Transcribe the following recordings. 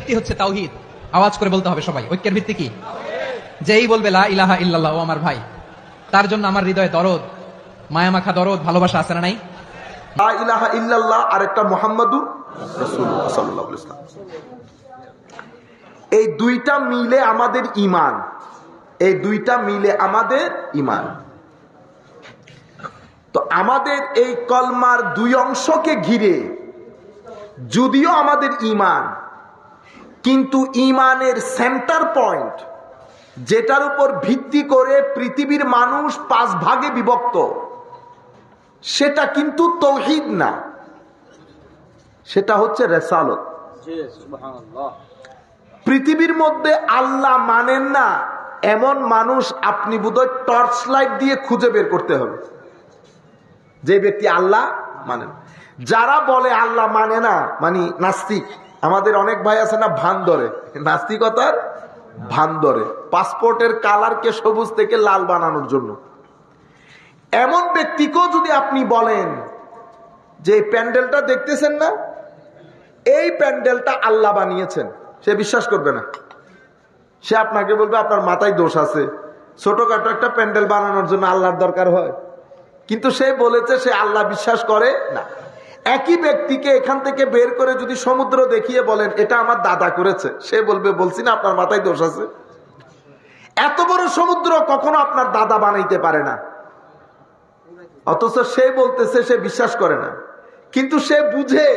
ভিত্তি হচ্ছে তাওহীদ। আওয়াজ করে বলতে হবে সবাই, ঐক্যের ভিত্তি কি? যেই বলবে লা ইলাহা ইল্লাল্লাহ, ও আমার ভাই, তার জন্য আমার হৃদয়ে দরদ, মায়ামাখা দরদ, ভালোবাসা আছে না নাই? লা ইলাহা ইল্লাল্লাহ আর একটা মুহাম্মাদুর রাসূলুল্লাহ সাল্লাল্লাহু আলাইহি ওয়াসাল্লাম, এই দুইটা মিলে আমাদের ঈমান, এই দুইটা মিলে আমাদের ঈমান। তো আমাদের এই কলমার দুই অংশকে ঘিরে যদিও আমাদের ঈমান, কিন্তু ঈমানের সেন্টার পয়েন্ট যেটার উপর ভিত্তি করে পৃথিবীর মানুষ 5 ভাগে বিভক্ত, সেটা কিন্তু তাওহীদ না, সেটা হচ্ছে রিসালাত। পৃথিবীর মধ্যে আল্লাহ মানেন না এমন মানুষ আপনি বোধহয় টর্চ লাইট দিয়ে খুঁজে বের করতে হবে, যে ব্যক্তি আল্লাহ মানেন। যারা বলে আল্লাহ মানে না মানে নাস্তিক। আমাদের অনেক ভাই আছে না ভান ধরে, নাস্তিকতার ভান ধরে, পাসপোর্টের কালারকে সবুজ থেকে লাল বানানোর জন্য। এমন ব্যক্তিকেও যদি আপনি বলেন যে প্যান্ডেলটা দেখতেছেন না, এই প্যান্ডেলটা আল্লাহ বানিয়েছেন, সে বিশ্বাস করবে না। সে আপনাকে বলবে আপনার মাথায় দোষ আছে, ছোটখাটো একটা প্যান্ডেল বানানোর জন্য আল্লাহর দরকার হয়। কিন্তু সে বলেছে সে আল্লাহ বিশ্বাস করে না। একই ব্যক্তিকে এখান থেকে বের করে যদি সমুদ্র দেখিয়ে বলেন এটা আমার দাদা করেছে, সে বলবে বলছি না আপনার মাথায় দোষ আছে। এত বড় সমুদ্র কখনো আপনার দাদা বানাইতে পারে না, অথচ সে বলতেছে সে বিশ্বাস করে না। কিন্তু সে বুঝে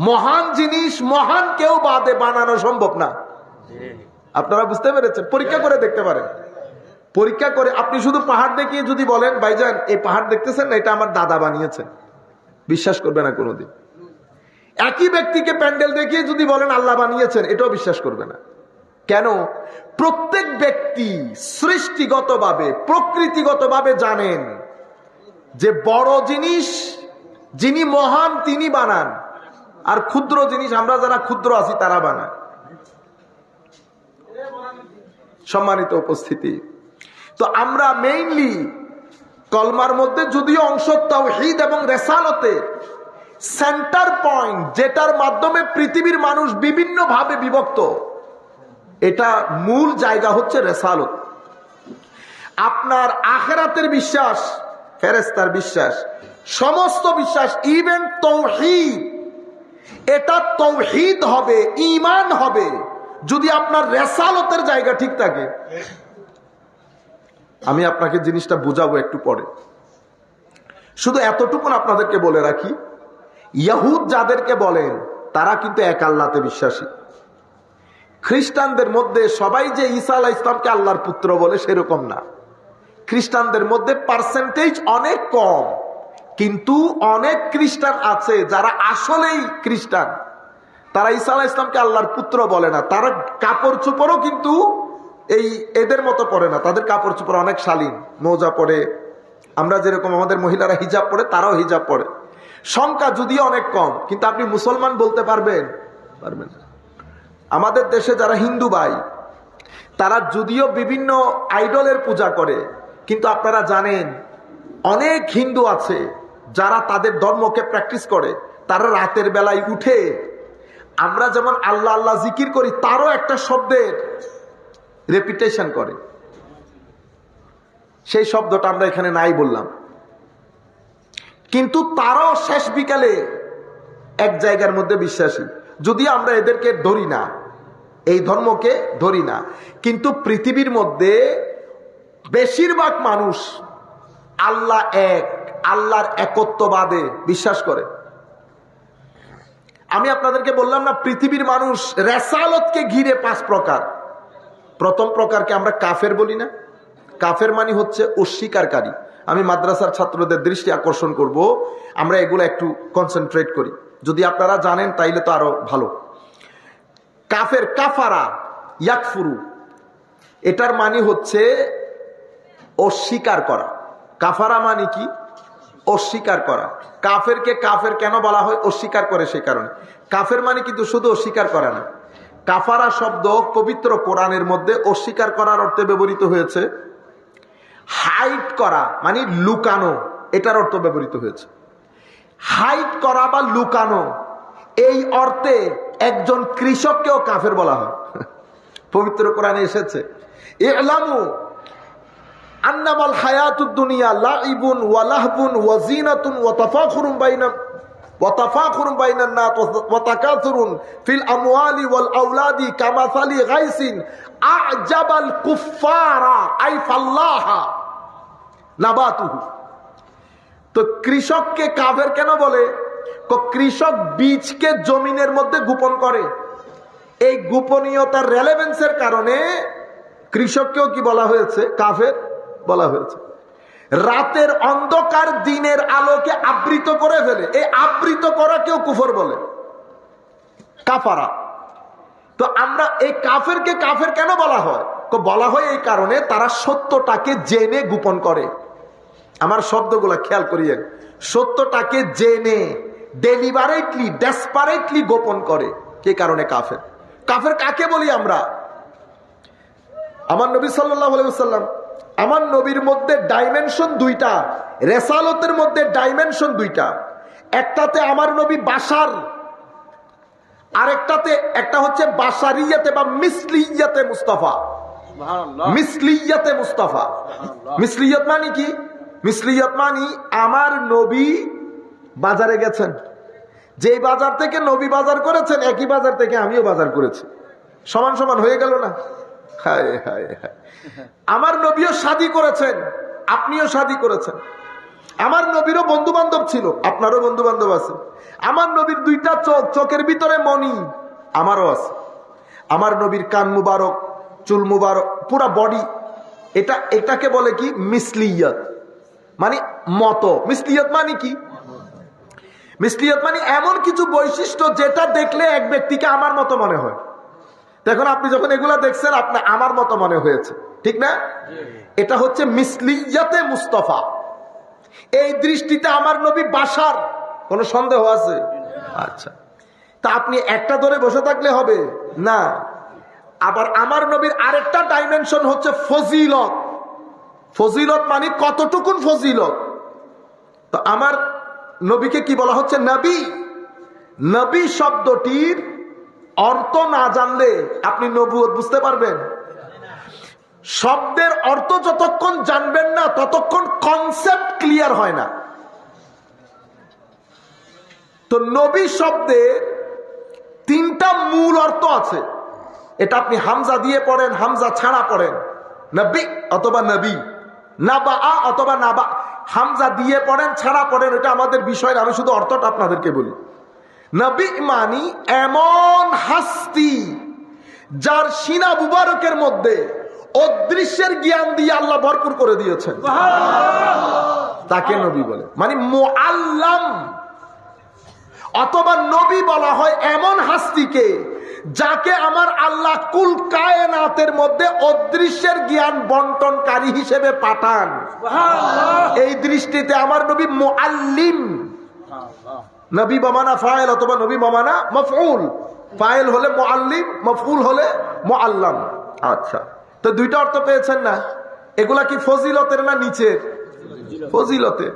মহান জিনিস মহান কেউ বাদে বানানো সম্ভব না। আপনারা বুঝতে পেরেছেন? পরীক্ষা করে দেখতে পারেন। পরীক্ষা করে আপনি শুধু পাহাড় দেখিয়ে যদি বলেন ভাইজান এই পাহাড় দেখতেছেন না, এটা আমার দাদা বানিয়েছেন, বিশ্বাস করবে না কোনোদিন। একই ব্যক্তিকে প্যান্ডেল দেখিয়ে যদি বলেন আল্লাহ বানিয়েছেন, এটাও বিশ্বাস করবে না। কেন? প্রত্যেক ব্যক্তি সৃষ্টিগতভাবে প্রকৃতিগতভাবে জানেন যে বড় জিনিস যিনি মহান তিনি বানান, আর ক্ষুদ্র জিনিস আমরা যারা ক্ষুদ্র আছি তারা বানায়। সম্মানিত উপস্থিতি, তো আমরা মেইনলি কলমার মধ্যে যদিও অংশ তাওহীদ এবং রিসালাতের সেন্টার পয়েন্ট, যেটার মাধ্যমে পৃথিবীর মানুষ বিভিন্ন ভাবে বিভক্ত, এটা মূল জায়গা হচ্ছে রিসালাত। আপনার আখিরাতের বিশ্বাস, ফেরেশতার বিশ্বাস, সমস্ত বিশ্বাস, ইভেন তাওহীদ, এটা তাওহীদ হবে, ঈমান হবে যদি আপনার রিসালাতের জায়গা ঠিক থাকে। আমি আপনাকে জিনিসটা বুঝাবো একটু পরে। শুধু এতটুকু আপনাদেরকে বলে রাখি, ইহুদ যাদেরকে বলেন তারা কিন্তু এক আল্লাহতে বিশ্বাসী। খ্রিস্টানদের মধ্যে সবাই যে ঈসা আলাইহিস সালামকে আল্লাহর পুত্র বলে সেরকম না। খ্রিস্টানদের মধ্যে পার্সেন্টেজ অনেক কম, কিন্তু অনেক খ্রিস্টান আছে যারা আসলেই খ্রিস্টান, তারা ঈসা আলাইহিস সালামকে আল্লাহর পুত্র বলে না। তারা কাপড় চোপড়ও কিন্তু এই এদের মতো পরে না, তাদের কাপড় চোপড় অনেক শালীন, মোজা পরে। আমরা যেরকম আমাদের মহিলারা হিজাব পরে, তারাও হিজাব পরে। সংখ্যা যদিও অনেক কম, কিন্তু আপনি মুসলমান বলতে পারবেন? পারবেন না। আমাদের দেশে যারা হিন্দু ভাই, তারা যদিও বিভিন্ন আইডলের পূজা করে, কিন্তু আপনারা জানেন অনেক হিন্দু আছে যারা তাদের ধর্মকে প্র্যাকটিস করে। তারা রাতের বেলায় উঠে, আমরা যেমন আল্লাহ আল্লাহ জিকির করি, তারও একটা শব্দের রেপিটেশন করে। সেই শব্দটা আমরা এখানে নাই বললাম, কিন্তু তারাও শেষ বিকালে এক জায়গার মধ্যে বিশ্বাসী। যদিও আমরা এদেরকে ধরি না, এই ধর্মকে ধরি না, কিন্তু পৃথিবীর মধ্যে বেশিরভাগ মানুষ আল্লাহ এক, আল্লাহর একত্ববাদে বিশ্বাস করে। আমি আপনাদেরকে বললাম না, পৃথিবীর মানুষ রিসালাতকে ঘিরে 5 প্রকার। প্রথম প্রকারকে আমরা কাফের বলি না? কাফের মানে হচ্ছে অস্বীকারী। আমি মাদ্রাসার ছাত্রদের দৃষ্টি আকর্ষণ করব, আমরা এগুলো একটু কনসেন্ট্রেট করি। যদি আপনারা জানেন তাইলে তো আরো ভালো। কাফের, কাফারা ইয়াকফুরু, এটার মানে হচ্ছে অস্বীকার করা। কাফারা মানে কি? অস্বীকার করা। কাফেরকে কাফের কেন বলা হয়? অস্বীকার করে সেই কারণে। কাফের মানে কিন্তু শুধু অস্বীকার করা না। কাফারা শব্দ পবিত্র কোরআনের মধ্যে অস্বীকার করার অর্থে ব্যবহৃত হয়েছে। হাইড করা মানে লুকানো, এটার অর্থ ব্যবহৃত হয়েছে। হাইড করা বা লুকানো, এই অর্থে একজন কৃষককেও কাফের বলা হয়। পবিত্র কোরআনে এসেছে, ইলামু আন্নামাল হায়াতুদ দুনিয়া লাইবুন ওয়া লাহবুন ওয়া জিনাতুন ওয়া তাফাখুরুন বাইনান নাস ওয়া তাকাসুরুন ফিল আমওয়ালি ওয়াল আওলাদি কামাসালি গাইসিন আ'জাবাল কুফফারা আই ফাল্লাহা নাবাতুহু। তো কৃষককে কাফের কেন বলে? কৃষক বীজকে জমিনের মধ্যে গোপন করে। এই গোপনীয়তার রেলেভেন্সের কারণে কৃষককেও কি বলা হয়েছে? কাফের বলা হয়েছে। রাতের অন্ধকার দিনের আলোকে আবৃত করে ফেলে, এই আবৃত করা কেউ কুফর বলে, কাফারা। তো আমরা এই কাফেরকে কাফের কেন বলা হয়? বলা হয় এই কারণে তারা সত্যটাকে জেনে গোপন করে। আমার শব্দগুলো খেয়াল করিয়েন, সত্যটাকে জেনে ডেলিভারেটলি ডেসপারেটলি গোপন করে, কে কারণে কাফের। কাফের কাকে বলি আমরা? আমার নবী সাল্লাল্লাহু আলাইহি ওয়াসাল্লাম, আমার নবীর মধ্যে ডাইমেনশন দুইটা, রেসালতের মধ্যে ডাইমেনশন দুইটা। একটাতে আমার নবী বাশার, আরেকটাতে একটা হচ্ছে বাশারিয়াতে বা মিসলিয়াতে মুস্তাফা। মিসলিয়াতে মুস্তাফা, মিসলিয়াত মানে কি? মিসলিয়াত মানে আমার নবী বাজারে গেছেন, যে বাজার থেকে নবী বাজার করেছেন একই বাজার থেকে আমিও বাজার করেছি, সমান সমান হয়ে গেল না? হায় হায় হায়। আমার নবীও শাদী করেছেন, আপনিও শাদী করেছেন। আমার নবীরও বন্ধু বান্ধব ছিল, আপনারও বন্ধু বান্ধব আছে। আমার নবীর দুইটা চোখ, চোখের ভিতরে মনি, আমারও আছে। আমার নবীর কান মুবারক, চুল মুবারক, পুরা বডি, এটাকে বলে কি? মিসলিয়াত মানে মতো। মিসলিয়াত মানে কি? মিসলিয়াত মানে এমন কিছু বৈশিষ্ট্য যেটা দেখলে এক ব্যক্তিকে আমার মতো মনে হয়। দেখুন আপনি যখন এগুলা দেখছেন আপনার আমার মতো মনে হয়েছে, ঠিক না? এটা হচ্ছে মিসলিয়াতে মুস্তাফা। এই দৃষ্টিতে আমার নবী বাশার, কোনো সন্দেহ আছে? আচ্ছা, তা আপনি একটা ধরে বসে থাকলে হবে না। আবার আমার নবীর আরেকটা ডাইমেনশন হচ্ছে ফজিলত। ফজিলত মানে কতটুকুন ফজিলত। তো আমার নবীকে কি বলা হচ্ছে? নবী। নবী শব্দটির অর্থ না জানলে আপনি নবুয়ত বুঝতে পারবেন? শব্দের অর্থ যতক্ষণ জানবেন না ততক্ষণ কনসেপ্ট ক্লিয়ার হয় না। তো নবী শব্দের তিনটা মূল অর্থ আছে। এটা আপনি হামজা দিয়ে পড়েন, হামজা ছাড়া পড়েন, নবী অথবা নবী, নাবা অথবা নাবা। হামজা দিয়ে পড়েন, ছাড়া পড়েন, এটা আমাদের বিষয় না, আমি শুধু অর্থটা আপনাদেরকে বলি। নবী মানি এমন হাস্তি যার সিনা মুবারকের মধ্যে অদৃশ্যের জ্ঞান দিয়ে আল্লাহ ভরপুর করে দিয়েছেন, তাকে নবী বলে। মানে মুআল্লাম। অথবা নবী বলা হয় এমন হাস্তিকে যাকে আমার আল্লাহ কুল কায়নাতের মধ্যে অদৃশ্যের জ্ঞান বন্টনকারী হিসেবে পাঠান। এই দৃষ্টিতে আমার নবী মুআল্লিম। নবী বমানা ফাইল অথবা নবী বমানা মফউল। ফাইল হলে মুআল্লিম, মফউল হলে মুআল্লাম। আচ্ছা, তো দুইটা অর্থ পেয়েছেন না? এগুলা কি ফজিলতের না নিচের? ফজিলতের।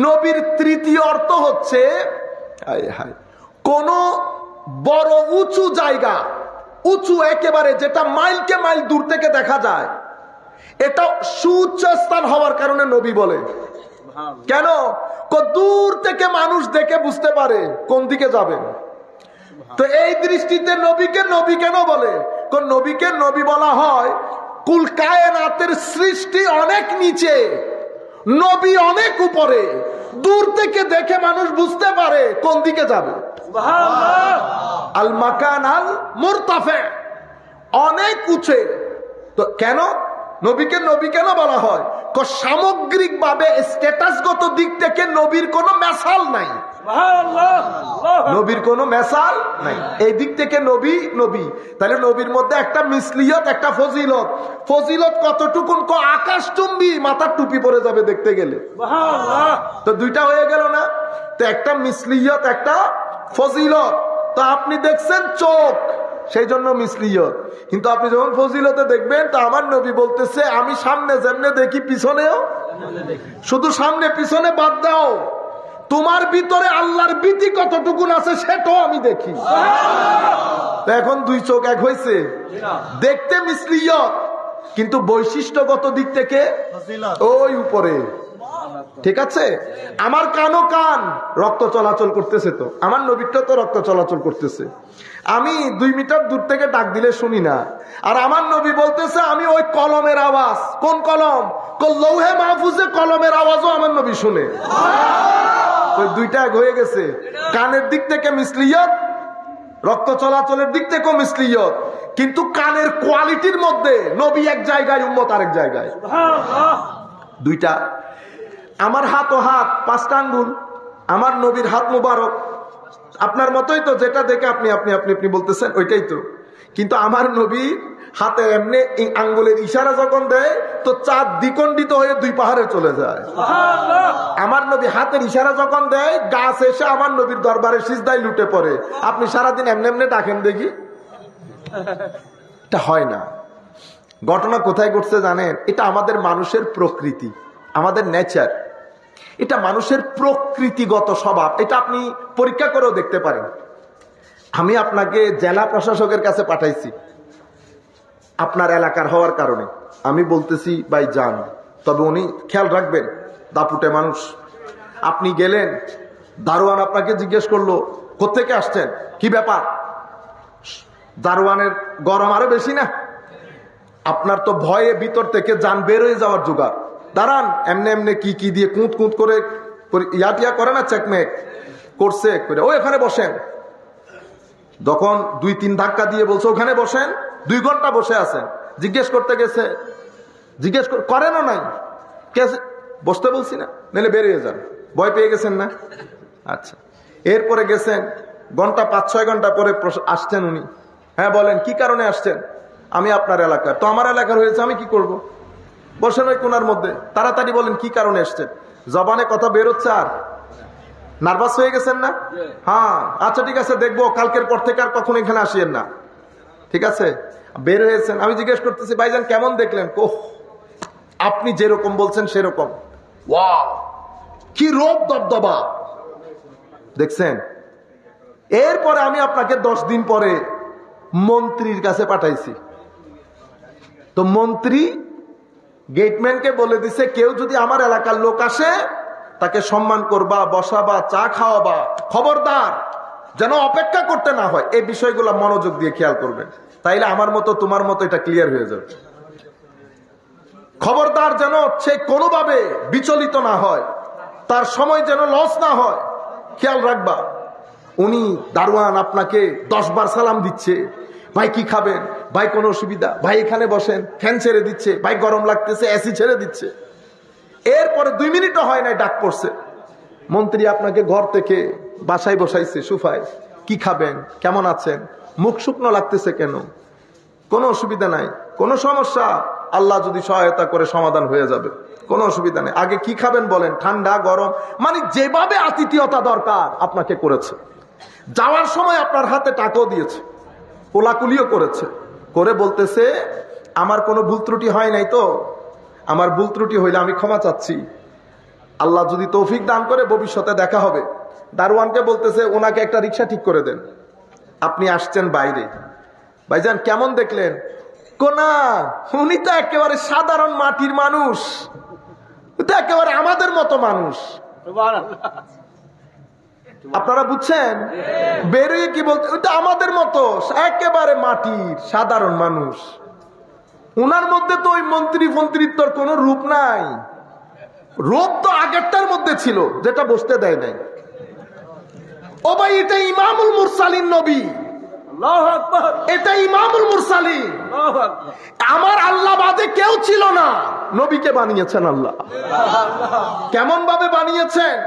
নবীর তৃতীয় অর্থ হচ্ছে কোন বড় উঁচু জায়গা, উঁচু একেবারে, যেটা মাইলকে মাইল দূর থেকে দেখা যায়, এটা সুউচ্চ স্থান হওয়ার কারণে নবী বলে। কেন? দূর থেকে মানুষ দেখে বুঝতে পারে কোন দিকে যাবেন। তো এই দৃষ্টিতে নবীকে নবী কেন বলে? নবীকে নবী বলা হয় কুল কায়নাতের সৃষ্টি অনেক নিচে, নবী অনেক উপরে, দূর থেকে দেখে মানুষ বুঝতে পারে কোন দিকে যাবে। আল মাকান আল মুরতাফে, অনেক উঁচে। তো কেন নবীকে নবী কেন বলা হয়? সামগ্রিক ভাবে স্ট্যাটাসগত দিক থেকে নবীর কোনো মেসাল নাই, নবীর কোনো মেসাল নাই। এই দিক থেকে নবী নবী। তাহলে নবীর মধ্যে একটা মিসলিয়ত, একটা ফজিলত। ফজিলত কতটুকুন? আকাশচুম্বী, মাথার টুপি পরে যাবে দেখতে গেলে। তো দুইটা হয়ে গেল না? তো একটা মিসলিয়ত, একটা ফজিলত। তো আপনি দেখছেন চোখ, সেই জন্য মিসলিয়ত। কিন্তু আপনি যখন ফজিলতে দেখবেন, তো আমার নবী বলতেছে আমি সামনে যেমনে দেখি পিছনেও, শুধু সামনে পিছনে বাদ দাও, তোমার ভিতরে আল্লাহর ভীতি কতটুকুন আছে সেটাও আমি দেখি। তো এখন দুই চোখ এক হয়েছে, দেখতে মিসলিয়ত কিন্তু বৈশিষ্ট্যগত দিক থেকে ওই উপরে। ঠিক আছে, আমার কানও কান, রক্ত চলাচল করতেছে, তো আমার নবীটা তো রক্ত চলাচল করতেছে। আমি 2 মিটার দূর থেকে ডাক দিলে শুনি না, আর আমার নবী বলতেছে আমি ওই কলমের আওয়াজ। কোন কলম? লৌহে মাহফুজে কলমের আওয়াজও আমার নবী শুনে। ওই দুইটা এক হয়ে গেছে, কানের দিক থেকে মিসলিয়ত, রক্ত চলাচলের দিক থেকেও মিসলিয়ত, কিন্তু কানের কোয়ালিটির মধ্যে নবী এক জায়গায়, উম্মত আরেক জায়গায়। দুইটা। আমার হাত ও হাত 5টা আঙ্গুল, আমার নবীর হাত মুবারক আপনার মতোই তো, যেটা দেখে আপনি আপনি আপনি আপনি বলতেছেন ওইটাই তো। কিন্তু আমার নবী হাতে এমনি আঙ্গুলের ইশারা যখন দেয় তো চাঁদ দ্বিখণ্ডিত হয়ে 2 পাহাড়ে চলে যায়। আমার নবী হাতের ইশারা যখন দেয় গাছ এসে আমার নবীর দরবারে সিজদায় লুটে পড়ে। আপনি সারাদিন এমনি এমনি ডাকেন দেখি, এটা হয় না। ঘটনা কোথায় ঘটছে জানেন? এটা আমাদের মানুষের প্রকৃতি, আমাদের নেচার, এটা মানুষের প্রকৃতিগত স্বভাব। এটা আপনি পরীক্ষা করেও দেখতে পারেন। আমি আপনাকে জেলা প্রশাসকের কাছে পাঠাইছি আপনার এলাকার হওয়ার কারণে। আমি বলতেছি ভাই যান, তবে উনি খেয়াল রাখবেন, দাপুটে মানুষ। আপনি গেলেন, দারোয়ান আপনাকে জিজ্ঞেস করলো কোত্থেকে আসছেন, কি ব্যাপার? দারোয়ানের গরম আরো বেশি না? আপনার তো ভয়ে ভিতর থেকে যান বের হয়ে যাওয়ার জোগাড়। দাঁড়ান, এমনি এমনি কি কি দিয়ে কুঁত কুঁত করে ইয়াটিয়া করে না, চেকমেক করছে করে, ও এখানে বসেন। যখন 2-3 ধাক্কা দিয়ে বলছে ওখানে বসেন, 2 ঘন্টা বসে আছেন। জিজ্ঞেস করতে গেছে, জিজ্ঞেস করেনও নাই, বসতে বলছি না, নাহলে বেরিয়ে যান। ভয় পেয়ে গেছেন না? আচ্ছা, এরপরে গেছেন, ঘন্টা 5-6 ঘন্টা পরে আসছেন উনি। হ্যাঁ বলেন, কি কারণে আসছেন? আমি আপনার এলাকার। তো আমার এলাকার হয়েছে, আমি কি করব? বসেন ওই কোনার মধ্যে, তাড়াতাড়ি বলেন কি কারণে এসছেন। জবানে কথা বেরোচ্ছে আর নার্ভাস হয়ে গেছেন না? হ্যাঁ, আচ্ছা ঠিক আছে, দেখবো কালকের পর থেকে আর কখন এখানে আসিয়েন না। ঠিক আছে, বের হয়েছেন। আমি জিজ্ঞেস করতেছি ভাইজান কেমন দেখলেন? ওহ, আপনি যেরকম বলছেন সেরকম। ওয়াও, কি রূপ দবদবা দেখছেন। এরপরে আমি আপনাকে 10 দিন পরে মন্ত্রীর কাছে পাঠাইছি। তো মন্ত্রী গেটম্যানকে বলে দিছে কেউ যদি আমার এলাকার লোক আসে তাকে সম্মান করবা, বসাবা, চা খাওয়াবা, খবরদার যেন অপেক্ষা করতে না হয়। এই বিষয়গুলো মনোযোগ দিয়ে খেয়াল করবেন, তাইলে আমার মতো তোমার মতো এটা ক্লিয়ার হয়ে যাবে। খবরদার যেন সে কোনোভাবে বিচলিত না হয়, তার সময় যেন লস না হয়, খেয়াল রাখবা। উনি দারোয়ান আপনাকে 10 বার সালাম দিচ্ছে, ভাই কি খাবেন, ভাই কোনো অসুবিধা, ভাই এখানে বসেন, ফ্যান ছেড়ে দিচ্ছে, ভাই গরম লাগতেছে, এসি ছেড়ে দিচ্ছে। এরপরে 2 মিনিটও হয় নাই, ডাক পড়ছে। মন্ত্রী আপনাকে ঘর থেকে বাসায় বসাইছে, সুফায়, কি খাবেন, কেমন আছেন, মুখ শুকনো লাগতেছে কেন? কোনো অসুবিধা নাই, কোনো সমস্যা, আল্লাহ যদি সহায়তা করে সমাধান হয়ে যাবে, কোনো অসুবিধা নেই। আগে কি খাবেন বলেন, ঠান্ডা গরম, মানে যেভাবে আতিথেয়তা দরকার আপনাকে করেছে। যাওয়ার সময় আপনার হাতে টাকাও দিয়েছে, কোলাকুলিও করেছে, করে বলতেছে আমার কোনো ভুল ত্রুটি হয় নাই তো, আমার ভুল ত্রুটি হইলে আমি ক্ষমা চাচ্ছি, আল্লাহ যদি তৌফিক দান করে ভবিষ্যতে দেখা হবে। দারোয়ানকে বলতেছে ওনাকে একটা রিক্সা ঠিক করে দেন, আপনি আসছেন বাইরে, ভাইজান কেমন দেখলেন? কোনা, উনি তো একেবারে সাধারণ মাটির মানুষ, তো একেবারে আমাদের মতো মানুষ। আপনারা বুঝছেন? বেরিয়ে কি বলতে, ওইটা আমাদের মতো একেবারে মাটির সাধারণ মানুষ। উনার মধ্যে তো ওই মন্ত্রী ফন্ত্রিত্বর কোনো রূপ নাই, রূপ তো আগেরটার মধ্যে ছিল যেটা বসতে দেয় নাই। ও ভাই, এটা ইমামুল মুরসালিন নবী, এটা ইমামুল মুরসালিন। আমার আল্লাহ বাদে কেউ ছিল না, নবীকে বানিয়েছেন আল্লাহ। কেমন ভাবে বানিয়েছেন?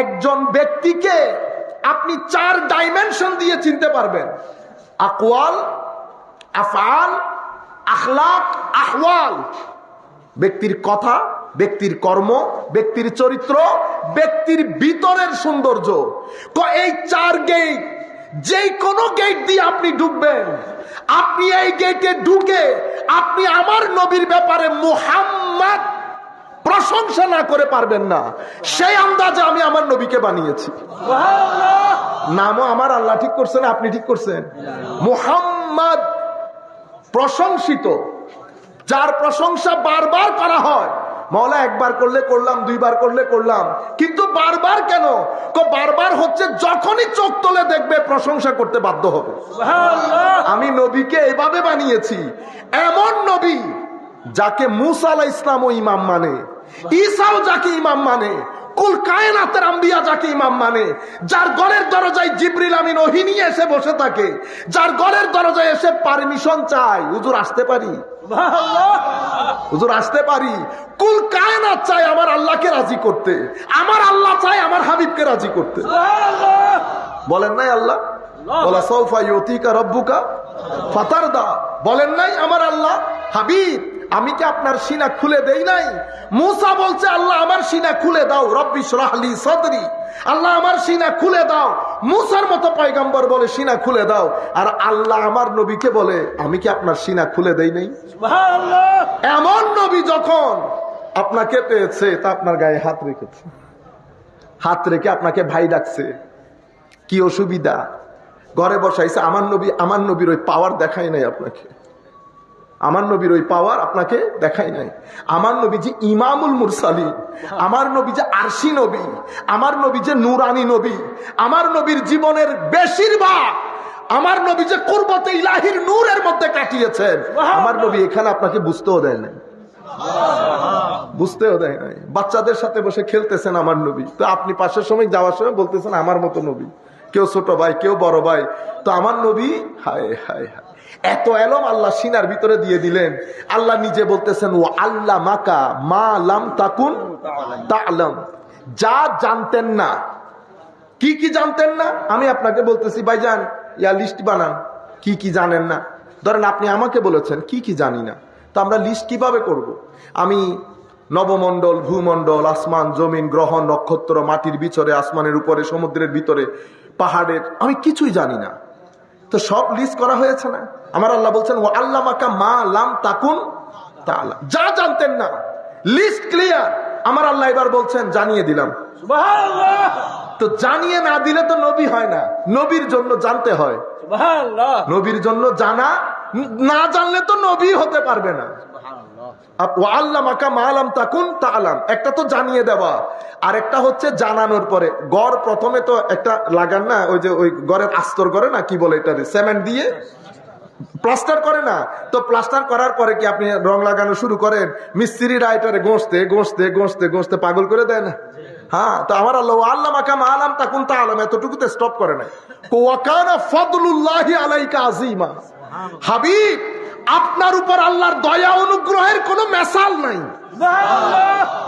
একজন ব্যক্তিকে আপনি 4 ডাইমেনশন দিয়ে চিনতে পারবেন, আকওয়াল, আফআল, আখলাক, আহওয়াল। ব্যক্তির কথা, ব্যক্তির কর্ম, ব্যক্তির চরিত্র, ব্যক্তির ভিতরের সৌন্দর্য। তো এই 4 গেট, যেই কোনো গেট দিয়ে আপনি ঢুকবেন, আপনি এই গেটে ঢুকে আপনি আমার নবীর ব্যাপারে মুহাম্মদ প্রশংসা প্রশংসা না করে পারবেন না। সেই আন্দাজে আমি আমার নবীকে বানিয়েছি। নামও আমার আল্লাহ ঠিক করছেন, আপনি ঠিক করছেন। মুহাম্মদ প্রশংসিত, যার প্রশংসা বারবার করা হয়। মওলা একবার করলে করলাম, দুইবার করলে করলাম, কিন্তু বারবার কেন? বারবার হচ্ছে যখনই চোখ তোলে দেখবে প্রশংসা করতে বাধ্য হবে। আমি নবীকে এভাবে বানিয়েছি, এমন নবী যাকে মুসা আলাইহিস সালামও ইমাম মানে, ঈসাও যাকে ইমাম মানে, কুল কায়নাতের আম্বিয়া যাকে ইমাম মানে, যার ঘরের দরজায় জিবরিল আমিন ওহী নিয়ে এসে বসে থাকে, যার ঘরের দরজায় এসে পারমিশন চাই, হুজুর আসতে পারি, হুজুর আসতে পারি। কুল কায়নাত চাই আমার আল্লাহকে রাজি করতে, আমার আল্লাহ চাই আমার হাবিবকে রাজি করতে। বলেন নাই আল্লাহ ওয়ালা সাউফা ইউতিকা রাব্বুকা ফাতারদা, বলেন নাই আমার আল্লাহ হাবিব আমি কি আপনার সিনা খুলে দেই নাই? মুসা বলছে আল্লাহ আমার সিনা খুলে দাও, রব্বি ইশরাহ লি সাদরি, আল্লাহ আমার সিনা খুলে দাও। মুসার মতো পয়গম্বর বলে সিনা খুলে দাও, আর আল্লাহ আমার নবীকে বলে আমি কি আপনার সিনা খুলে দেই নাই? সুবহানাল্লাহ। এমন নবী যখন আপনাকে পেয়েছে তা আপনার গায়ে হাত রেখেছে, হাত রেখে আপনাকে ভাই ডাকছে, কি অসুবিধা? ঘরে বসাইছে। আমার নবীর ওই পাওয়ার দেখাই নাই আপনাকে, আমার নবীর ওই পাওয়ার আপনাকে দেখাই নাই। আমার নবী যে ইমামুল মুরসালিন, আমার নবী যে আরশি নবী, আমার নবী যে নূরানী নবী, আমার নবীর জীবনের বেশিরভাগ আমার নবী যে কুরবতে ইলাহির নূরের মধ্যে কাটিয়েছেন, আমার নবী এখানে আপনাকে বুঝতেও দেয় নাই, বুঝতেও দেয় নাই। বাচ্চাদের সাথে বসে খেলতেছেন আমার নবী, তো আপনি পাশের সময় যাওয়ার সময় বলতেছেন আমার মতো নবী, কেউ ছোট ভাই কেউ বড় ভাই, তো আমার নবী হায় হায় হায় এত এলম আল্লাহ সিনার ভিতরে দিয়ে দিলেন। আল্লাহ নিজে বলতেছেন ও আল্লাহ মাকা মা লাম তাকুন তা'লাম, যা জানতেন না। কি কি জানতেন না আমি আপনাকে বলতেছি, ভাইজান ইয়া লিস্ট বানান, কি কি জানেন না। ধরেন আপনি আমাকে বলেছেন কি কি জানি না, তো আমরা লিস্ট কিভাবে করব? আমি নবমণ্ডল, ভূমণ্ডল, আসমান, জমিন, গ্রহ, নক্ষত্র, মাটির ভিতরে, আসমানের উপরে, সমুদ্রের ভিতরে, পাহাড়ের, আমি কিছুই জানি না। তো সব লিস্ট করা হয়েছে না? আমার আল্লাহ বলছেন ও আল্লাহ মাকা মা লাম তাকুন তা'লাম, যা জানতেন না, লিস্ট ক্লিয়ার। আমার আল্লাহ এবার বলছেন জানিয়ে দিলাম। সুবহানাল্লাহ। তো জানিয়ে না দিলে তো নবী হয় না, নবীর জন্য জানতে হয়। সুবহানাল্লাহ। নবীর জন্য জানা, না জানলে তো নবী হতে পারবে না। একটা তো জানিয়ে দেওয়া, আর একটা হচ্ছে জানানোর পরে গড় প্রথমে তো একটা লাগান না, ওই যে ওই গড়ের আস্তর করে না, কি বলে এটা, সিমেন্ট দিয়ে প্লাস্টার করে না, তো প্লাস্টার করার পরে কি আপনি রং লাগানো শুরু করেন, মিস্ত্রিরা এটারে গোঁসতে গোঁসতে গোঁসতে গোঁসতে পাগল করে দেয় না? হ্যাঁ, তো আমার আল্লাহ আল্লাহ মাকাম আলাম তাকুন তা'লাম এতটুকুতে স্টপ করে নাই। ওয়া কানা ফাদলুল্লাহি আলাইকা আযীমা, হাবিব আপনার উপর আল্লাহর দয়া অনুগ্রহের কোনো মেসাল নাই।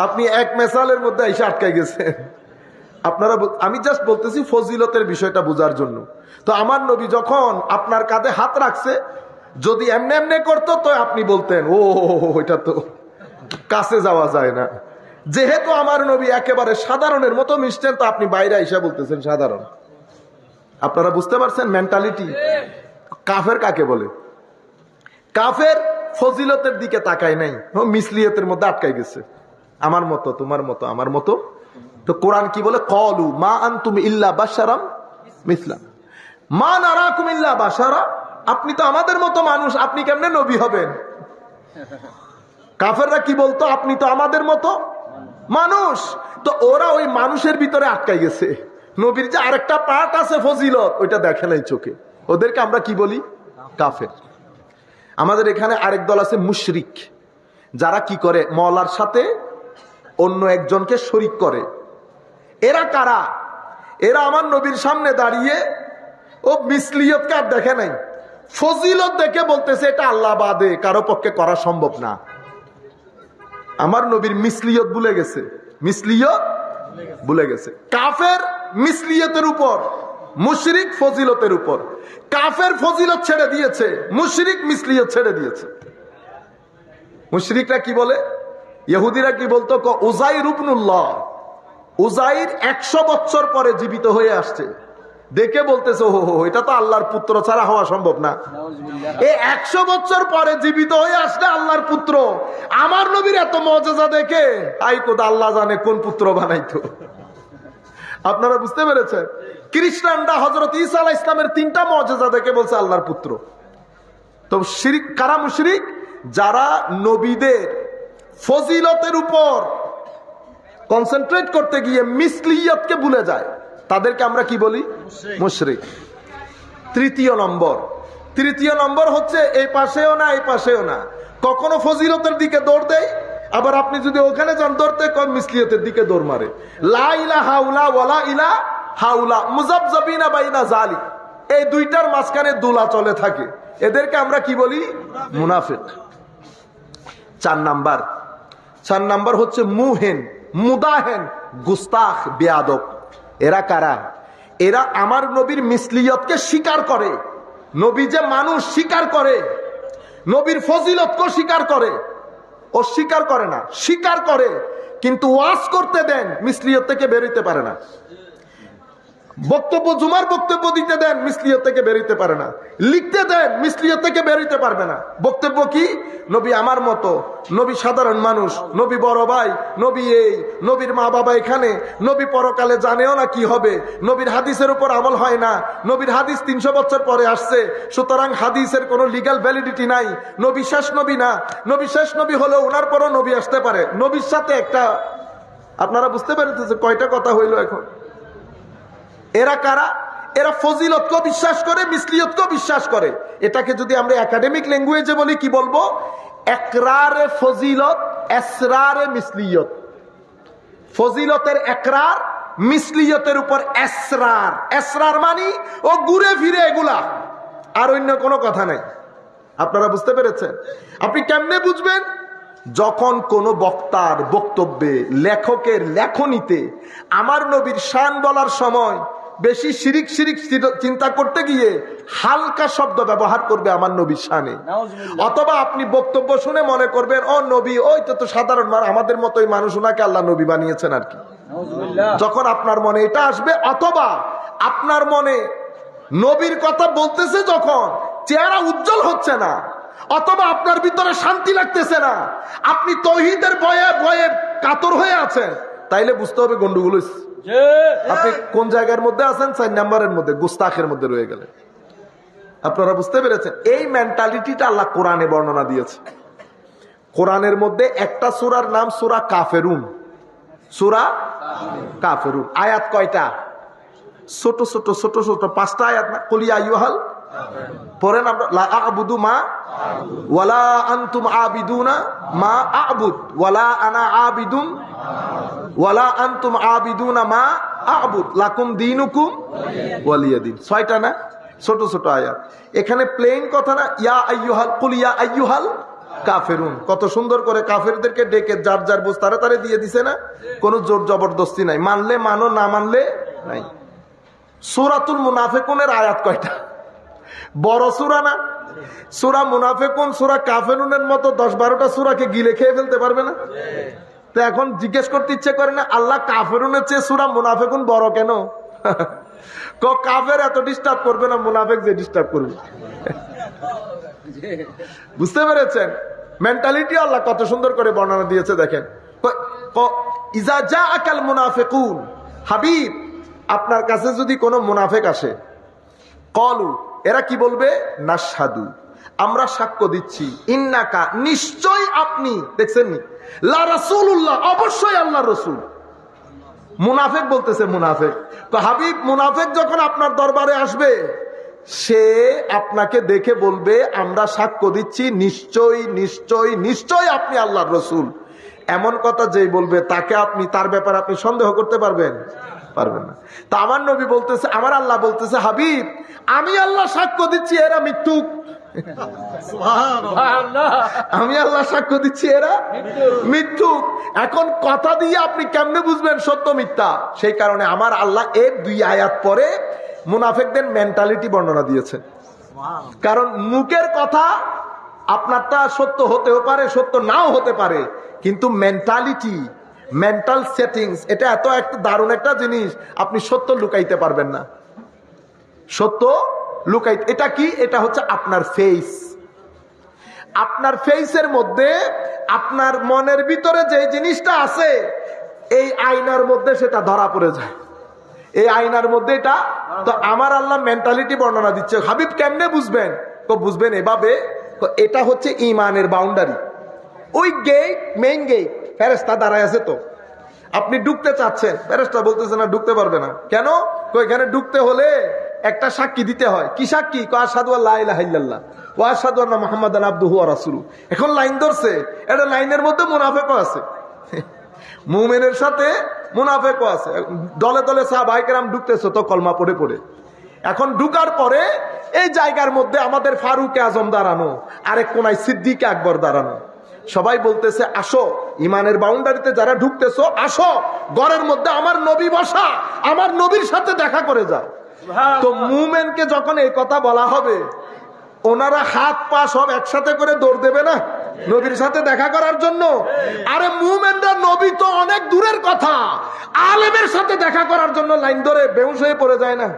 আপনি এক মেসালের মধ্যে এসে আটকে গেছেন। আপনারা, আমি জাস্ট বলতেছি ফজিলতের বিষয়টা বোঝার জন্য। তো আমার নবী যখন আপনার কাঁধে হাত রাখছে, যদি এমনি এমনি করতো তো আপনি বলতেন ও এটা তো কাছে যাওয়া যায় না। যেহেতু আমার নবী একেবারে সাধারণের মতো মিশছেন, তো আপনি বাইরে এসে বলতেছেন সাধারণ। আপনারা বুঝতে পারছেন মেন্টালিটি? কাফের কাকে বলে? কাফের ফজিলতের দিকে তাকায় নাই, মিসলিয়তের মধ্যে আটকাই গেছে, আমার মতো তোমার মতো আমার মতো। তো কোরআন কি বলে? ক্বালু মা আনতুম ইল্লা বাশারাম মিসলা মা নারাকুম ইল্লা বাশারা, আপনি তো আমাদের মতো মানুষ, আপনি কেমনে নবী হবেন? কাফেররা কি বলতো? আপনি তো আমাদের মতো মানুষ। তো ওরা ওই মানুষের ভিতরে আটকাই গেছে, নবীর যে আরেকটা পার্ট আছে ফজিলত, ওইটা দেখে নাই চোখে। ওদেরকে আমরা কি বলি? কাফের। আমাদের এখানে আরেক দল আছে মুশরিক, যারা কি করে মওলার সাথে অন্য একজনকে শরীক করে। এরা কারা? এরা আমার নবীর সামনে দাঁড়িয়ে ও মিসলিয়তকে আর দেখে নাই, ফজিলত দেখে বলতেছে এটা আল্লাহ বাদে কারো পক্ষে করা সম্ভব না। আমার নবীর মিসলিয়ত ভুলে গেছে, মিসলিয়ত ভুলে গেছে। কাফের মিসলিয়তের উপর, মুশরিক ফজিলতের উপর। কাফের ফজিলত ছেড়ে দিয়েছে, মুশরিক মিসলিয়ত ছেড়ে দিয়েছে। মুশরিকরা কি বলে? ইহুদিরা কি বলতো? উজাইর ইবনুল্লাহ, উজাইর 100 বছর পরে জীবিত হয়ে আসছে। দেখে বলতেছে ও এটা তো আল্লাহর পুত্র ছাড়া হওয়া সম্ভব না। এই 100 বছর পরে জীবিত হয়ে আসলে আল্লাহর পুত্র, আমার নবীর এত মজেজা দেখে আই কোথা আল্লাহ জানে কোন পুত্র বানাইতো। আপনারা বুঝতে পেরেছেন? খ্রিস্টানরা হযরত ঈসা আলাইহিস সালামের 3টা মজেজা দেখে বলছে আল্লাহর পুত্র। তো শিরিক কারা মুশরিক? যারা নবীদের ফজিলতের উপর কনসেন্ট্রেট করতে গিয়ে মিসলিয়তকে ভুলে যায়, তাদেরকে আমরা কি বলি? মুশরিক। তৃতীয় নম্বর হচ্ছে এই পাশেও না এই পাশেও না, কখনো ফজিলতের দিকে দৌড় দেয়, আবার আপনি যদি ওখানে যান ধরতে কোন মিসলিয়তের দিকে দৌড় মারে। লা ইলাহা হাউলা ওয়ালা ইলাহা হাউলা মুযাবযাবিনা বাইনা যালিক, এই দুইটার মাঝখানে দুলা চলে থাকে, এদেরকে আমরা কি বলি? মুনাফিক। 4 নাম্বার হচ্ছে মুহেন, মুদাহেন, গুস্তাখ, বেয়াদব। এরা কারা? এরা আমার নবীর মিসলিয়তকে স্বীকার করে, নবী যে মানুষ স্বীকার করে, নবীর ফজিলতকে স্বীকার করে। ও স্বীকার করে না, স্বীকার করে, কিন্তু ওয়াজ করতে দেন মিসলিয়ত থেকে বেরোতে পারে না। বক্তব্য, জুমার বক্তব্য দিতে দেন, মিসলিয়ত থেকে বেরোতে পারে না। লিখতে দেন, মিসলিয়ত থেকে বেরোতে পারবে না। বক্তব্য কি? নবী আমার মতো, নবী সাধারণ মানুষ, নবী বড় ভাই, নবী এই, নবীর মা বাবা এখানে, নবী পরকালে জানেও না কি হবে, নবীর হাদিসের উপর আমল হয় না, নবীর হাদিস 300 বছর পরে আসছে, সুতরাং হাদিসের কোনো লিগ্যাল ভ্যালিডিটি নাই, নবী শেষ নবী না, নবী শেষ নবী হলেও ওনার পরও নবী আসতে পারে। নবীর সাথে একটা, আপনারা বুঝতে পেরেছেন কয়টা কথা হইল এখন? এরা কারা? এরা ফজিলতকে বিশ্বাস করে, মিসলিয়তকে বিশ্বাস করে। এটাকে যদি আমরা একাডেমিক ল্যাঙ্গুয়েজে বলি কি বলবো? একরারে ফজিলত, এসরারে মিসলিয়ত। ফজিলতের একরার, মিসলিয়তের উপর এসরার। এসরার মানে ও ঘুরে ফিরে এগুলা, আর অন্য কোনো কথা নাই। আপনারা বুঝতে পেরেছেন? আপনি কেমনে বুঝবেন? যখন কোন বক্তার বক্তব্যে, লেখকের লেখনীতে আমার নবীর শান বলার সময় বেশি শিরিক চিন্তা করতে গিয়ে হালকা শব্দ ব্যবহার করবে আমার নবীর শানে, অথবা আপনি বক্তব্য শুনে মনে করবেন ও নবী, ওই তো সাধারণ আমাদের মতোই মানুষ, ওনাকে আল্লাহ নবী বানিয়েছেন আর কি। যখন আপনার মনে এটা আসবে, অথবা আপনার মনে নবীর কথা বলতেছে যখন চেহারা উজ্জ্বল হচ্ছে না, অথবা আপনার ভিতরে শান্তি লাগতেছে না, আপনি তৌহিদের ভয়ে ভয়ে কাতর হয়ে আছেন, তাইলে বুঝতে হবে গন্ডগোল হয়েছে। আপনি কোন জায়গার মধ্যে আছেন? 4 নম্বরের মধ্যে, গুস্তাখের মধ্যে রয়ে গেলেন। আপনারা বুঝতে পেরেছেন? এই মেন্টালিটিটা আল্লাহ কোরআনে বর্ণনা দিয়েছে। কোরআনের মধ্যে একটা সূরার নাম সূরা কাফেরুন। সূরা কাফেরুন। আয়াত কয়টা? ছোট ছোট 5টা আয়াত না? কুল ইয়া আইয়ুহাল, পড়েন আমরা, লা আ'বুদু মা ওয়ালা আনতুম আবিদুনা মা আ'বুদ ওয়ালা আনা আবিদুন ওয়ালা আনতুম আবিদুনা মা আ'বুদ লাকুম দীনুকুম ওয়ালিয়া দিন। 6টা না? ছোট ছোট আয়াত। এখানে প্লেন কথা না, ইয়া আইয়ুহাল, কুল ইয়া আইয়ুহাল কাফেরুন। কত সুন্দর করে কাফেরদেরকে ডেকে যার যার বুঝ তারে তারে দিয়ে দিছে না? কোনো জোর জবরদস্তি নাই, মানলে মানো, না মানলে নাই। সূরাতুল মুনাফিকুনের আয়াত কয়টা? বড় সূরা না? সূরা মুনাফিকুন সূরা কাফেরুনের মতো 10-12টা সূরাকে গিলে খেয়ে ফেলতে পারবে না? তো এখন জিজ্ঞেস করতে ইচ্ছে করে না, আল্লাহ কাফেরুনের চেয়ে সূরা মুনাফিকুন বড় কেন? কাফের এত ডিস্টার্ব করবে না, মুনাফিক যে ডিস্টার্ব করবে। বুঝতে পেরেছেন? মেন্টালিটি আল্লাহ কত সুন্দর করে বর্ণনা দিয়েছে দেখেন। ইজা জাআকাল মুনাফিকুন, হাবিব আপনার কাছে যদি কোনো মুনাফিক আসে, কলু, এরা কি বলবে? নাশহাদু, আমরা সাক্ষ্য দিচ্ছি, ইন্নাকা, নিশ্চয় আপনি, দেখছেন নি, লা রাসূলুল্লাহ, অবশ্যই আল্লাহর রাসূল। মুনাফিক বলতেছে, মুনাফিক। তো হাবিব, মুনাফিক যখন আপনার দরবারে আসবে, সে আপনাকে দেখে বলবে আমরা সাক্ষ্য দিচ্ছি নিশ্চয় নিশ্চয় নিশ্চয় আপনি আল্লাহর রাসূল। এমন কথা যেই বলবে তাকে আপনি, তার ব্যাপারে আপনি সন্দেহ করতে পারবেন? পারবেন না। তা আমার নবী বলতেছে, আমার আল্লাহ বলতেছে, হাবিব আমি আল্লাহ সাক্ষ্য দিচ্ছি এরা মিথ্যুক। আমি আল্লাহ সাক্ষ্য দিচ্ছি এরা মিথ্যুক। এখন কথা দিয়ে আপনি কেমনে বুঝবেন সত্য মিথ্যা? সেই কারণে আমার আল্লাহ এর 2 আয়াত পরে মুনাফিকদের মেন্টালিটি বর্ণনা দিয়েছে। কারণ মুখের কথা আপনারটা সত্য হতেও পারে, সত্য নাও হতে পারে, কিন্তু মেন্টালিটি, মেন্টাল সেটিংস, এটা এত একটা দারুণ একটা জিনিস, আপনি সত্য লুকাইতে পারবেন না। সত্য লুকাইতে। এটা কি? এটা হচ্ছে আপনার ফেস। আপনার ফেসের মধ্যে আপনার মনের ভিতরে যে জিনিসটা আছে এই আয়নার মধ্যে সেটা ধরা পড়ে যায়। এই আয়নার মধ্যে এটা তো আমার আল্লাহ মেন্টালিটি বর্ণনা দিচ্ছে। হাবিব কেমনে বুঝবেন? তো বুঝবেন এভাবে, এটা হচ্ছে ইমানের বাউন্ডারি। ওই গেট, মেইন গেট, ফেরেশতা দাঁড়ায় আছে। তো আপনি ঢুকতে চাচ্ছেন, ফেরেশতা বলতেছে না ঢুকতে পারবে না। কেন? এখানে ঢুকতে হলে একটা সাক্ষী দিতে হয়। কি সাক্ষী? আশহাদু আল্লা ইলাহা ইল্লাল্লাহ ওয়া আশহাদু আন্না মুহাম্মাদান আবদুহু ওয়া রাসূলুহু। এখন লাইন ধরছে, এটা লাইনের মধ্যে মুনাফিকও আছে, মুমিনের সাথে মুনাফিকও আছে। দলে দলে সাহাবায়ে কেরাম ঢুকতেছে তো কলমা পড়ে পড়ে। এখন ঢুকার পরে এই জায়গার মধ্যে আমাদের ফারুক আজম দাঁড়ানো, আরেক কোনায় সিদ্দিক আকবর দাঁড়ানো। সবাই বলতেছে আসো, ইমানের বাউন্ডারিতে যারা ঢুকতেছো আসো, ঘরের মধ্যে আমার নবী বসা, আমার নবীর সাথে দেখা করে যাও। তো মুমিনকে যখন এই কথা বলা হবে, ওনারা হাত পা সব একসাথে করে দৌড় দেবে না নবীর সাথে দেখা করার জন্য? আরে মুমিনরা, নবী তো অনেক দূরের কথা, আলেমের সাথে দেখা করার জন্য লাইন ধরে বেহুশ হয়ে পড়ে যায় না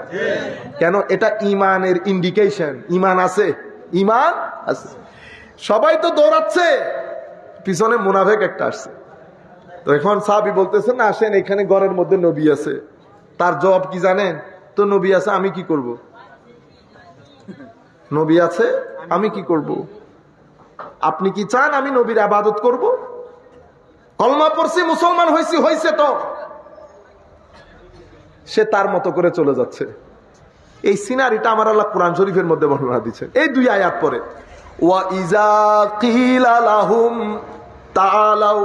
কেন? এটা ইমানের ইন্ডিকেশন। ইমান আছে, ইমান আছে। সবাই তো দৌড়াচ্ছে, পিছনে মুনাফিক একটা আসছে। তো এখন সাহাবী বলতেছে না আসেন, এখানে ঘরের মধ্যে নবী আছে। তার জবাব কি জানেন? তো নবী আছে, আমি কি করব? নবী আছে, আমি কি করব? আপনি কি চান আমি নবীর ইবাদত করব? কলমা পড়ছি, মুসলমান হইছি, হইছে তো। সে তার মতো করে চলে যাচ্ছে। এই সিনারিটা আমার আল্লাহ কোরআন শরীফের মধ্যে বর্ণনা দিচ্ছেন এই 2 আয়াত পরে। ওয়া ইজা কিলা লাহুম তাআলাউ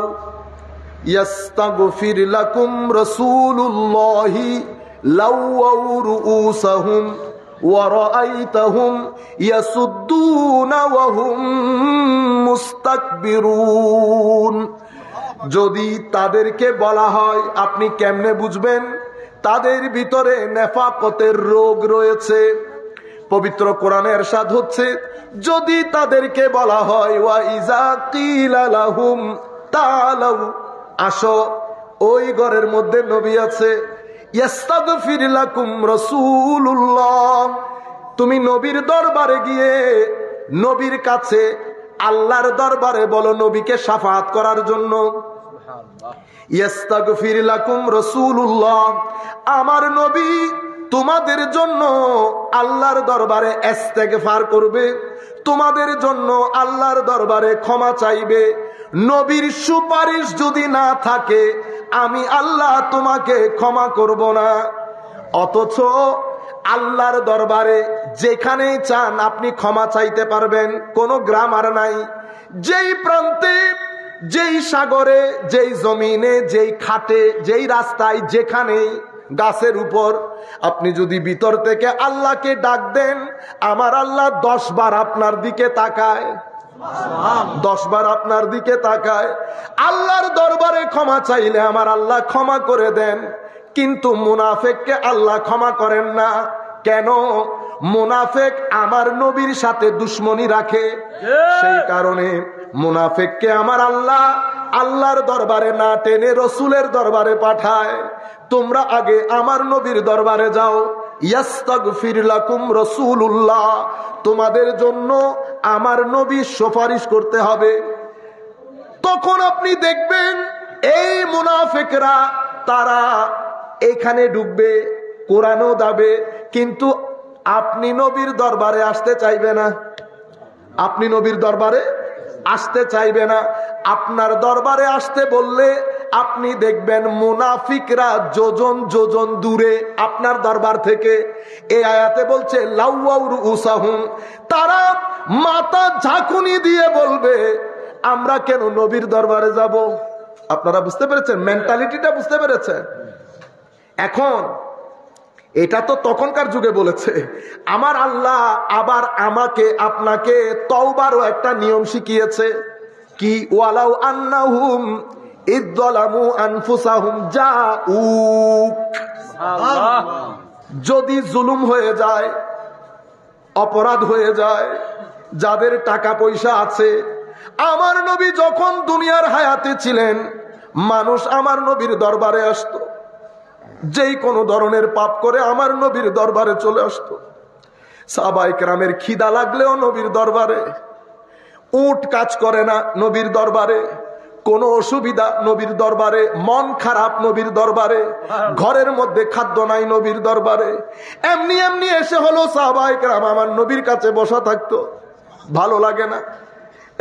ইস্তাগফির লাকুম রাসূলুল্লাহি লাওয়াউ রুউসাহুম ওয়া রাআইতাহুম ইয়াসুদ্দুনা ওয়া হুম মুস্তাকবিরুন। যদি তাদেরকে বলা হয়, আপনি কেমনে বুঝবেন? তাদের ভিতরে নেফাকতের রোগ রয়েছে। পবিত্র কোরআনে ইরশাদ হচ্ছে, যদি তাদেরকে বলা হয় ওয়া ইজা কিলা লাহুম তাআলাউ, আসো, ওই ঘরের মধ্যে নবী আছে। ইস্তাগফির লাকুম রাসূলুল্লাহ, তুমি নবীর দরবারে গিয়ে নবীর কাছে, আল্লাহর দরবারে বলো নবীকে শাফাআত করার জন্য। ইস্তাগফির লাকুম রাসূলুল্লাহ, আমার নবী তোমাদের জন্য আল্লাহর দরবারে ইস্তেগফার করবে, তোমাদের জন্য আল্লাহর দরবারে ক্ষমা চাইবে। নবীর সুপারিশ যদি না থাকে, আমি আল্লাহ তোমাকে ক্ষমা করব না। অথচ আল্লাহর দরবারে যেখানেই চান আপনি ক্ষমা চাইতে পারবেন, কোনো গ্রামার নাই। যেই প্রান্তে, যেই সাগরে, যেই জমিনে, যেই খাটে, যেই রাস্তায়, যেখানেই, গাছের উপর, আপনি যদি ভিতর থেকে আল্লাহকে ডাক দেন, আমার আল্লাহ 10 বার আপনার দিকে তাকায়, 10 বার আপনার দিকে তাকায়। আল্লাহর দরবারে ক্ষমা চাইলে আমার আল্লাহ ক্ষমা করে দেন, কিন্তু মুনাফিককে আল্লাহ ক্ষমা করেন না। কেন? মুনাফিক আমার নবীর সাথে দুশ্মনী রাখে, সেই কারণে মুনাফিককে আমার আল্লাহ আল্লাহর দরবারে না টেনে রসুলের দরবারে পাঠায়। তোমরা আগে আমার নবীর দরবারে যাও, ইস্তাগফির লাকুম রাসূলুল্লাহ, তোমাদের জন্য আমার নবী সুপারিশ করতে হবে। তখন আপনি দেখবেন এই মুনাফিকরা তারা এখানে ঢুকবে, কোরআনও দাবে, কিন্তু আপনি নবীর দরবারে আসতে চাইবে না। আপনি নবীর দরবারে আসতে চাইবে না। আপনার দরবারে আসতে বললে আপনি দেখবেন মুনাফিকরা যোজন যোজন দূরে আপনার দরবার থেকে। এই আয়াতে বলছে লাউয়াউ রুউসাহুম, তারা মাথা ঝাঁকুনি দিয়ে বলবে আমরা কেন নবীর দরবারে যাব। আপনারা বুঝতে পেরেছেন? মেন্টালিটিটা বুঝতে পেরেছেন? এখন এটা তো তখনকার যুগে বলেছে। আমার আল্লাহ আবার আমাকে আপনাকে তওবারও একটা নিয়ম শিখিয়েছে। কি? ওয়ালাউ আন্নাহুম ইযলামু আনফুসাহুম জাউক, যদি জুলুম হয়ে যায়, অপরাধ হয়ে যায়, যাদের টাকা পয়সা আছে, আমার নবী যখন দুনিয়ার হায়াতে ছিলেন মানুষ আমার নবীর দরবারে আসতো, যেই কোনো ধরনের পাপ করে আমার নবীর দরবারে চলে আসতো। সাহাবায়ে কেরামের খিদা লাগলেও নবীর দরবারে, উট কাজ করে না নবীর দরবারে, কোনো অসুবিধা নবীর দরবারে, মন খারাপ নবীর দরবারে, ঘরের মধ্যে খাদ্য নাই নবীর দরবারে, এমনি এমনি এসে হলো সাহাবায়ে কেরাম আমার নবীর কাছে বসা থাকতো, ভালো লাগে না।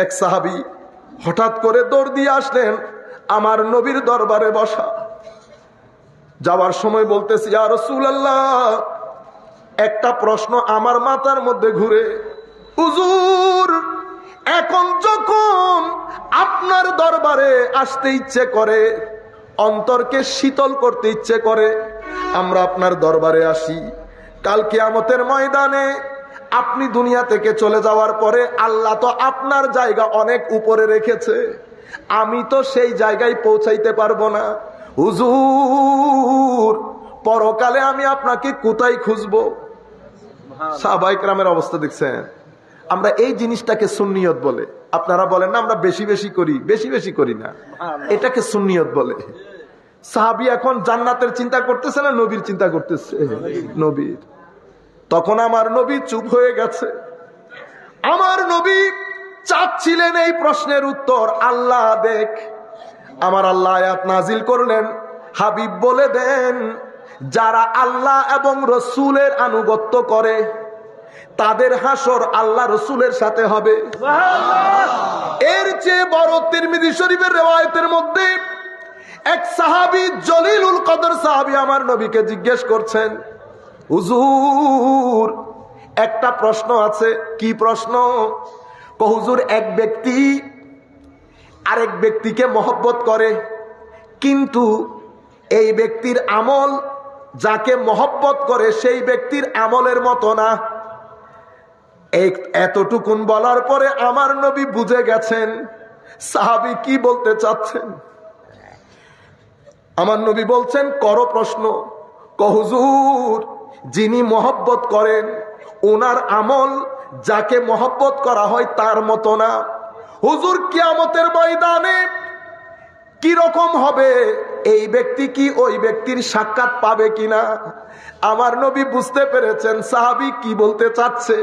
এক সাহাবী হঠাৎ করে দৌড় দিয়ে আসলেন আমার নবীর দরবারে বসা। যাওয়ার সময় বলতেছি, ইয়া রাসূলুল্লাহ, একটা প্রশ্ন আমার মাথার মধ্যে ঘুরে, হুজুর এখন যখন আপনার দরবারে আসতে ইচ্ছে করে, অন্তরকে শীতল করতে ইচ্ছে করে, আমরা আপনার দরবারে আসি, কাল কিয়ামতের ময়দানে আপনি দুনিয়া থেকে চলে যাওয়ার পরে আল্লাহ তো আপনার জায়গা অনেক উপরে রেখেছে, আমি তো সেই জায়গায় পৌঁছাইতে পারবো না, হুজুর পরকালে আমি আপনাকে কোথায় খুঁজবো? সাহাবায়ে কেরামের অবস্থা দেখছেন। আমরা এই জিনিসটাকে সুন্নিয়ত বলে, আপনারা বলেন না আমরা বেশি বেশি করি, বেশি বেশি করি না, এটাকে সুন্নিয়ত বলে। সাহাবী এখন জান্নাতের চিন্তা করতেছে না নবীর চিন্তা করতেছে? নবীর। তখন আমার নবী চুপ হয়ে গেছে। আমার নবী চাচ্ছিলেন এই প্রশ্নের উত্তর, আল্লাহ দেখ। আমার আল্লাহ আয়াত নাজিল করলেন, হাবিব বলে দেন যারা আল্লাহ এবং রসুলের আনুগত্য করে তাদের হাসর আল্লাহ রসুলের সাথে হবে। এর চেয়ে বড় তিরমিজি শরীফের রিওয়ায়াতের মধ্যে এক সাহাবী জলিলুল কদর সাহাবী আমার নবীকে জিজ্ঞেস করছেন, হুজুর একটা প্রশ্ন আছে। কি প্রশ্ন? হুজুর এক ব্যক্তি আরেক ব্যক্তিকে মহব্বত করে, কিন্তু এই ব্যক্তির আমল যাকে মহব্বত করে সেই ব্যক্তির আমলের মতো না। এতটুকুন বলার পরে আমার নবী বুঝে গেছেন সাহাবী কি বলতে চাচ্ছেন। আমার নবী বলছেন, করো প্রশ্ন। হুজুর যিনি মহব্বত করেন ওনার আমল যাকে মহব্বত করা হয় তার মতো না। হুজুর কিয়ামতের ময়দানে কি রকম হবে? এই ব্যক্তি কি ওই ব্যক্তির সাক্ষাৎ পাবে কিনা? আমার নবী বুঝতে পেরেছেন সাহাবী কি বলতে চাচ্ছে।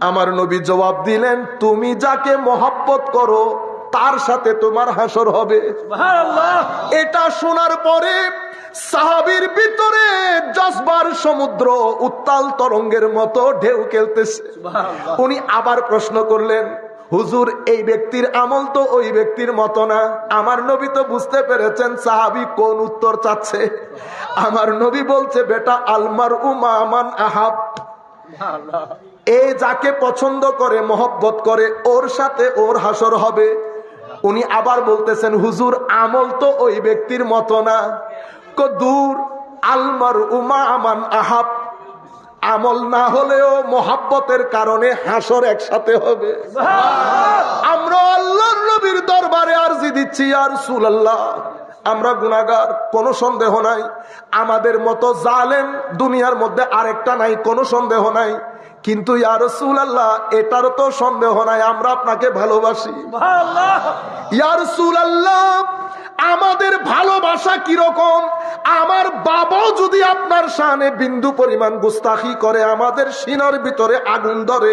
আমার নবী জবাব দিলেন, তুমি যাকে মহব্বত করো তার সাথে তোমার হাসর হবে। এটা শোনার পরে সাহাবীর ভিতরে জজবার সমুদ্র উত্তাল তরঙ্গের মতো ঢেউ খেলতেছে। উনি আবার প্রশ্ন করলেন, হুজুর এই ব্যক্তির আমল তো ওই ব্যক্তির মতো না। আমার নবী তো বুঝতে পেরেছেন সাহাবী কোন উত্তর চাচ্ছে। আমার নবী বলছে, বেটা আলমার উমান আহাব, এ যাকে পছন্দ করে মহব্বত করে ওর সাথে ওর হাসর হবে। উনি আবার বলতেছেন, হুজুর আমল তো ওই ব্যক্তির মতো না। দূর, আলমার উমা আমান আহাব, আমল না হলেও মহাব্বতের কারণে হাসর একসাথে হবে। আমরা আল্লাহর নবীর দরবারে আরজি দিচ্ছি, ইয়া রাসূলুল্লাহ আমরা গুনাহগার, কোনো সন্দেহ নাই। আমাদের মতো জালেম দুনিয়ার মধ্যে আরেকটা নাই, কোনো সন্দেহ নাই। কিন্তু ইয়া রাসূলুল্লাহ এটারও তো সন্দেহ নাই, আমরা আপনাকে ভালোবাসি। ইয়া রাসূলুল্লাহ আমাদের ভালোবাসা কিরকম? আমার বাবাও যদি আপনার শানে বিন্দু পরিমাণ গুস্তাখি করে আমাদের সিনার ভিতরে আগুন ধরে।